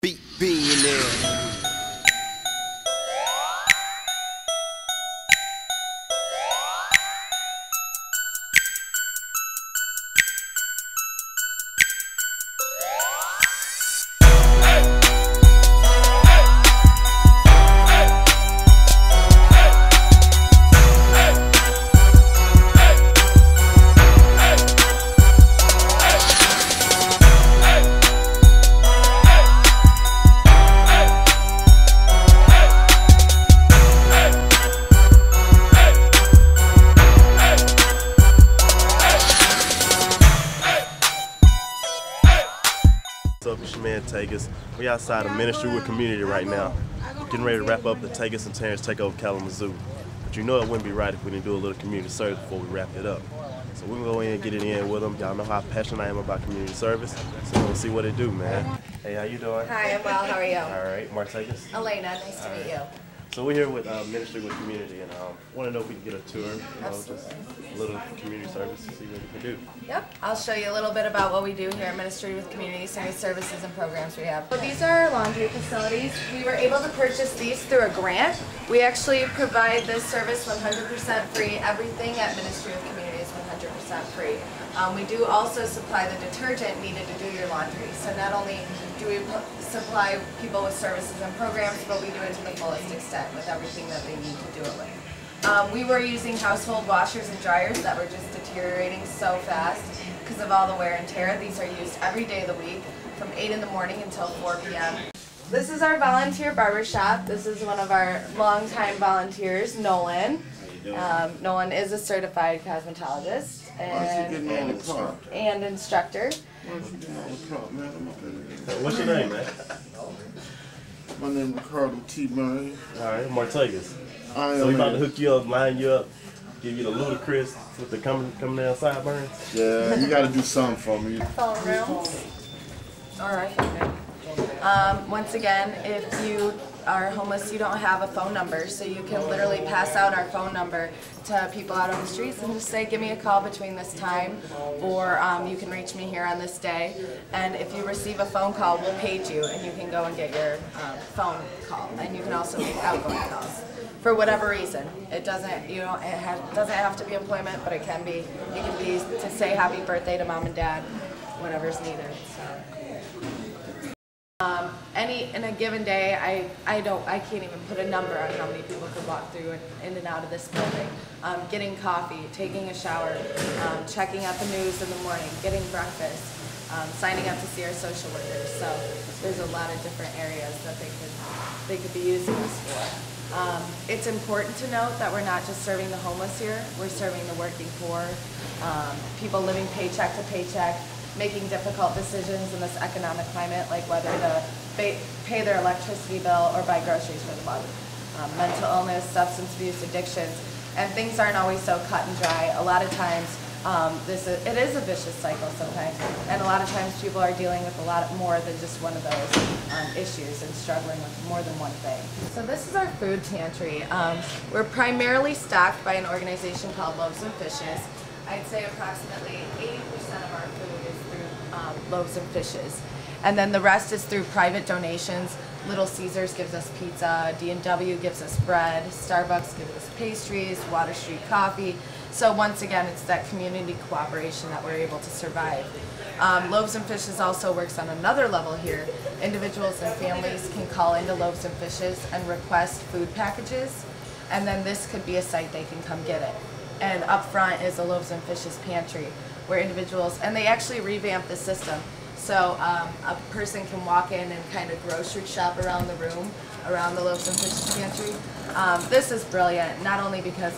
Beat being there. What's up, it's your man Tagus. We outside of Ministry with Community right now. Getting ready to wrap up the Tagus and Terance takeover Kalamazoo. But you know it wouldn't be right if we didn't do a little community service before we wrap it up. So we're gonna go in and get it in with them. Y'all know how passionate I am about community service. So we're gonna see what they do, man. Hey, how you doing? Hi, I'm well. How are you? All right, Mark Tagus. Elena, nice to meet you. So we're here with Ministry with Community, and want to know if we can get a tour, just a little community service to see what we can do. Yep, I'll show you a little bit about what we do here at Ministry with Community, some of the services and programs we have. So these are our laundry facilities. We were able to purchase these through a grant. We actually provide this service 100% free. Everything at Ministry with Community is 100% free. We do also supply the detergent needed to do your laundry. So not only do we supply people with services and programs, but we do it to the fullest extent with everything that they need to do it with. We were using household washers and dryers that were just deteriorating so fast because of all the wear and tear. These are used every day of the week from 8 in the morning until 4 p.m. This is our volunteer barbershop. This is one of our longtime volunteers, Nolan. Nolan is a certified cosmetologist and instructor. What's your name, man? My name is Ricardo T. Murray. All right, Mark Tagus. I So we am about to hook you up, line you up, give you the ludicrous with the coming down sideburns. Yeah, you got to do something for me. Phone rooms. All right. Once again, if you are homeless, you don't have a phone number, so you can literally pass out our phone number to people out on the streets and just say, give me a call between this time, or you can reach me here on this day. And if you receive a phone call, we'll page you, and you can go and get your phone call. And you can also make outgoing calls for whatever reason. It doesn't, doesn't have to be employment, but it can be. It can be to say happy birthday to mom and dad, whatever's needed. So. In a given day, I can't even put a number on how many people could walk through in and out of this building. Getting coffee, taking a shower, checking out the news in the morning, getting breakfast, signing up to see our social workers. So there's a lot of different areas that they could be using this for. It's important to note that we're not just serving the homeless here. We're serving the working poor, people living paycheck to paycheck, making difficult decisions in this economic climate, like whether to pay their electricity bill or buy groceries for the month. Mental illness, substance abuse, addictions, and things aren't always so cut and dry. A lot of times, it is a vicious cycle sometimes, and a lot of times people are dealing with a lot more than just one of those issues and struggling with more than one thing. So this is our food pantry. We're primarily stocked by an organization called Loaves and Fishes. I'd say approximately 80% of our food is through Loaves and Fishes. And then the rest is through private donations. Little Caesars gives us pizza, D&W gives us bread, Starbucks gives us pastries, Water Street coffee. So once again, it's that community cooperation that we're able to survive. Loaves and Fishes also works on another level here. Individuals and families can call into Loaves and Fishes and request food packages, and then this could be a site they can come get it. And up front is a Loaves and Fishes pantry where individuals, and they actually revamped the system. So a person can walk in and kind of grocery shop around the room, around the Loaves and Fishes pantry. This is brilliant, not only because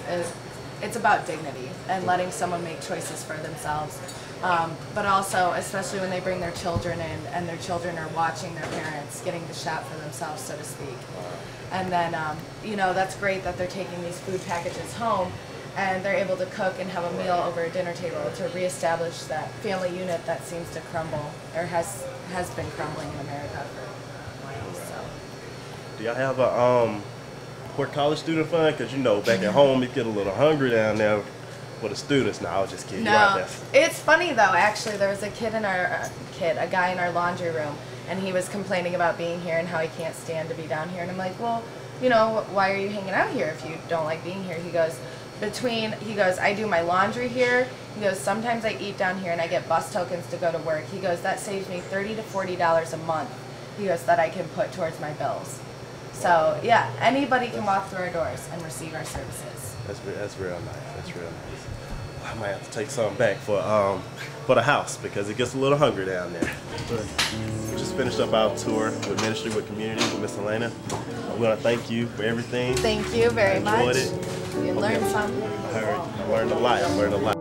it's about dignity and letting someone make choices for themselves, but also, especially when they bring their children in and their children are watching their parents getting to shop for themselves, so to speak. And then, that's great that they're taking these food packages home, and they're able to cook and have a meal over a dinner table to reestablish that family unit that seems to crumble, or has been crumbling in America for a while. So. Do y'all have a for college student fund? Because back at home you get a little hungry down there for the students. No, I was just kidding. No, it's funny though. Actually, there was a guy in our laundry room, and he was complaining about being here and how he can't stand to be down here. And I'm like, well, you know, why are you hanging out here if you don't like being here? He goes, I do my laundry here. He goes, sometimes I eat down here and I get bus tokens to go to work. He goes, that saves me $30 to $40 a month. He goes, that I can put towards my bills. So yeah, anybody can walk through our doors and receive our services. That's real nice. That's real nice. I might have to take something back for the house because it gets a little hungry down there. But we just finished up our tour with Ministry with Community with Miss Elena. I want to thank you for everything. Thank you very much. I enjoyed it. You learned something. I learned a lot.